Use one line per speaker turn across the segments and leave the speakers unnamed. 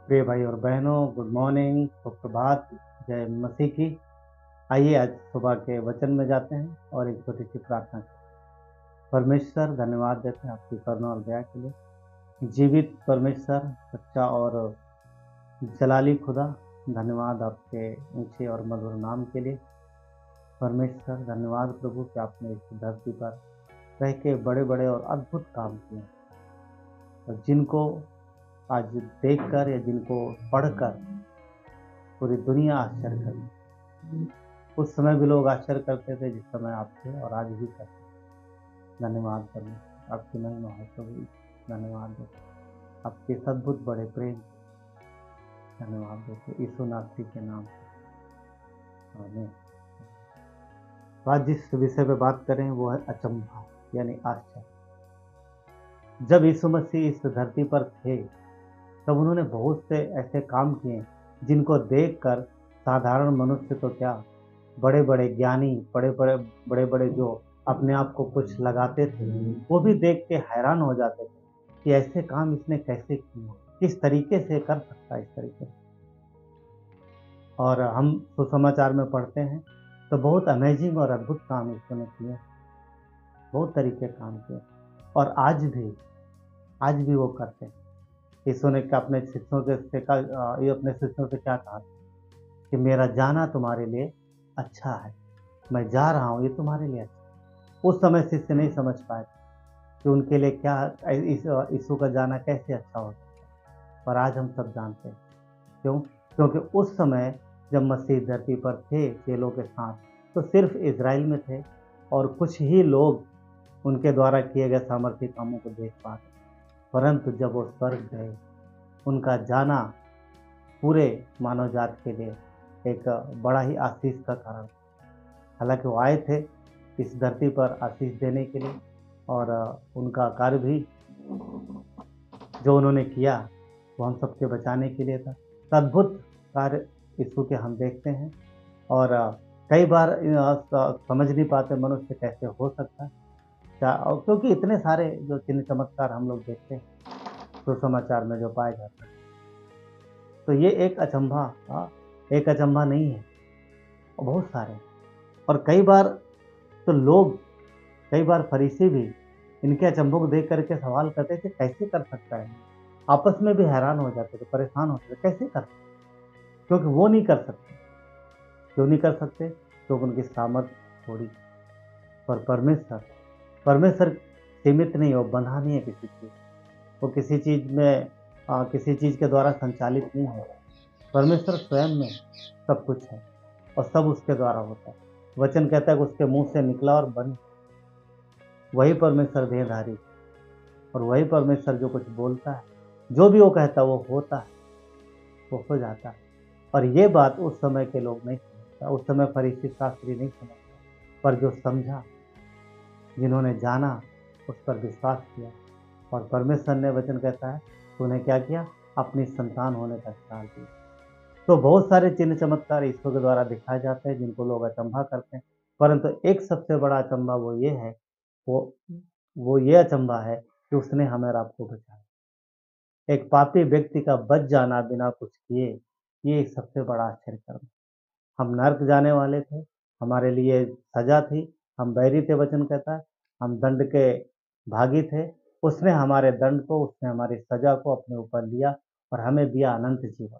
प्रिय भाई और बहनों, गुड मॉर्निंग, सुप्रभात, जय मसीह की। आइए आज सुबह के वचन में जाते हैं और एक छोटी सी प्रार्थना करते हैं। परमेश्वर, धन्यवाद देते हैं आपकी करुणा और दया के लिए। जीवित परमेश्वर, सच्चा और जलाली खुदा, धन्यवाद आपके ऊंचे और मधुर नाम के लिए। परमेश्वर, धन्यवाद प्रभु कि आपने इस धरती पर रह के बड़े बड़े और अद्भुत काम किए, और जिनको आज देखकर या जिनको पढ़कर पूरी दुनिया आश्चर्य कर। उस समय भी लोग आश्चर्य करते थे जिस समय आप थे, और आज भी करते हैं। धन्यवाद परमेश्वर, आपकी महिमा हो प्रभु। धन्यवाद देते, आपके सद्भुत बड़े प्रेम, धन्यवाद देते यीशु नासरी के नाम से, आमीन। आज जिस विषय पे बात करें वो है अचंभा, यानी आश्चर्य। जब यीशु मसीह इस धरती पर थे तब उन्होंने बहुत से ऐसे काम किए जिनको देखकर साधारण मनुष्य तो क्या, बड़े बड़े ज्ञानी, बड़े बड़े जो अपने आप को कुछ लगाते थे, वो भी देख के हैरान हो जाते थे कि ऐसे काम इसने कैसे किए, किस तरीके से कर सकता है इस तरीके से। और हम सुसमाचार में पढ़ते हैं तो बहुत अमेजिंग और अद्भुत काम इसने किए, बहुत तरीके काम किए, और आज भी वो करते हैं। यीशु ने अपने शिष्यों से कहा, ये अपने शिष्यों से क्या कहा कि मेरा जाना तुम्हारे लिए अच्छा है, मैं जा रहा हूँ, ये तुम्हारे लिए अच्छा है। उस समय शिष्य नहीं समझ पाए कि उनके लिए क्या यीशु का जाना कैसे अच्छा हो सकता है, पर आज हम सब जानते हैं। क्यों? क्योंकि उस समय जब मसीह धरती पर थे चेलों के साथ, तो सिर्फ इज़राइल में थे और कुछ ही लोग उनके द्वारा किए गए सामर्थ्य कामों को देख पाते। परंतु जब वो स्वर्ग गए, उनका जाना पूरे मानव जात के लिए एक बड़ा ही आशीष का कारण। हालांकि वो आए थे इस धरती पर आशीष देने के लिए, और उनका कार्य भी जो उन्होंने किया वो हम सबके बचाने के लिए था। अद्भुत कार्य यीशु के हम देखते हैं, और कई बार समझ नहीं पाते मनुष्य कैसे हो सकता है, क्योंकि इतने सारे जो चिन्ह चमत्कार हम लोग देखते हैं सुसमाचार में जो पाए जाते हैं। तो ये एक अचंभा था, एक अचंभा नहीं है, और बहुत सारे। और कई बार तो लोग, कई बार फरीसी भी इनके अचंभों को देख करके सवाल करते थे कैसे कर सकता है। आपस में भी हैरान हो जाते थे, परेशान होते थे, कैसे कर सकते, क्योंकि वो नहीं कर सकते। क्यों नहीं कर सकते? क्योंकि उनकी सामर्थ्य थोड़ी। पर परमेश्वर परमेश्वर सीमित नहीं, वो बंधा नहीं है किसी चीज, वो किसी चीज में किसी चीज के द्वारा संचालित नहीं है। परमेश्वर स्वयं में सब कुछ है, और सब उसके द्वारा होता है। वचन कहता है कि उसके मुंह से निकला और बन। वही परमेश्वर देहधारी, और वही परमेश्वर जो कुछ बोलता है, जो भी वो कहता है वो होता है, वो हो जाता है। और ये बात उस समय के लोग नहीं समझता, उस समय फरीसी शास्त्री नहीं समझता, पर जो समझा, जिन्होंने जाना, उस पर विश्वास किया, और परमेश्वर ने, वचन कहता है, तो उन्हें क्या किया, अपनी संतान होने का अधिकार दिया। तो बहुत सारे चिन्ह चमत्कार ईश्वर के द्वारा दिखाए जाते हैं जिनको लोग अचंभा करते हैं, परंतु एक सबसे बड़ा अचंभा वो ये है, वो वो ये अचंभा है कि उसने हमें और आपको बचाया। एक पापी व्यक्ति का बच जाना बिना कुछ किए, ये एक सबसे बड़ा आश्चर्य कर्म। हम नर्क जाने वाले थे, हमारे लिए सजा थी, हम बैरी थे, वचन कहता है, हम दंड के भागी थे। उसने हमारे दंड को, उसने हमारी सजा को अपने ऊपर लिया और हमें दिया अनंत जीवन।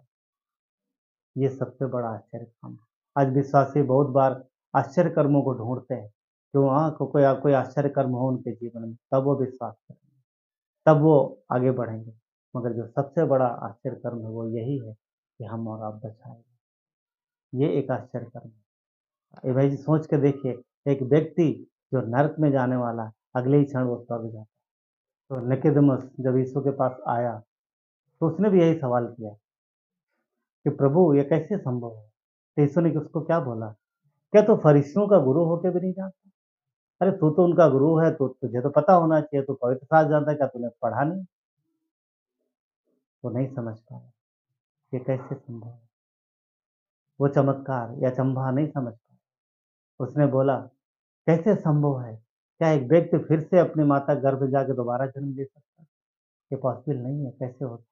ये सबसे बड़ा आश्चर्य काम है। आज विश्वासी बहुत बार आश्चर्य कर्मों को ढूंढते हैं, क्यों? कोई आश्चर्य कर्म हो उनके जीवन में, तब वो विश्वास करेंगे, तब वो आगे बढ़ेंगे। मगर जो सबसे बड़ा आश्चर्य कर्म है वो यही है कि हम और आप बचाए। ये एक आश्चर्य कर्म है। ये भाई जी सोच के देखिए, एक व्यक्ति जो नरक में जाने वाला, अगले ही क्षण वो स्वर्ग जाता है। तो निकोदेमुस जब यीशु के पास आया तो उसने भी यही सवाल किया कि प्रभु ये कैसे संभव है। तो यीशु ने उसको क्या बोला, क्या तू फरीसियों का गुरु होके भी नहीं जानता? अरे तू तो उनका गुरु है, तो तुझे तो पता होना चाहिए, तू पवित्र शास्त्र जानता है, क्या तूने पढ़ा नहीं? वो नहीं समझ पाया ये कैसे संभव है, वो चमत्कार या अचंभा नहीं समझ पाया। उसने बोला कैसे संभव है, क्या एक व्यक्ति फिर से अपनी माता गर्भ में जाके दोबारा जन्म ले सकता है? ये पॉसिबल नहीं है, कैसे होता?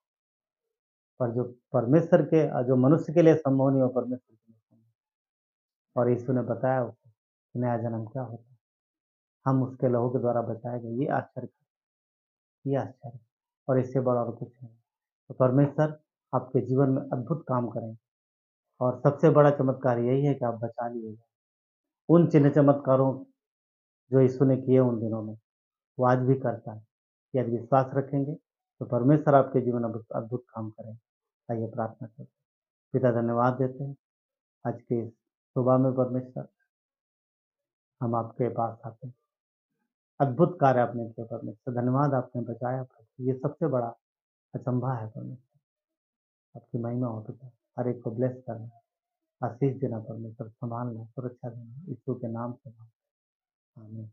पर जो परमेश्वर के जो मनुष्य के लिए संभव नहीं, वो परमेश्वर के लिए संभव। और यीशु ने बताया उसे कि नया जन्म क्या होता है, हम उसके लहू के द्वारा बचाए गए। ये आश्चर्य और इससे बड़ा और कुछ नहीं। तो परमेश्वर आपके जीवन में अद्भुत काम करें, और सबसे बड़ा चमत्कार यही है कि आप बचा लिए गए। उन चिन्ह चमत्कारों जो यीशु ने किए उन दिनों में, वो आज भी करता है। यदि विश्वास रखेंगे तो परमेश्वर आपके जीवन में अद्भुत काम करें। आइए प्रार्थना करते हैं। पिता, धन्यवाद देते हैं आज के इस सुबह में। परमेश्वर, हम आपके पास आते हैं, अद्भुत कार्य आपने किया परमेश्वर, धन्यवाद आपने बचाया प्रभु। ये सबसे बड़ा अचंभा है परमेश्वर। आपकी महिमा हो पिता, हर एक को ब्लेस करना, आशीष देना परमेश्वर, संभालना, सुरक्षा देना, यीशु के नाम से। आमीन।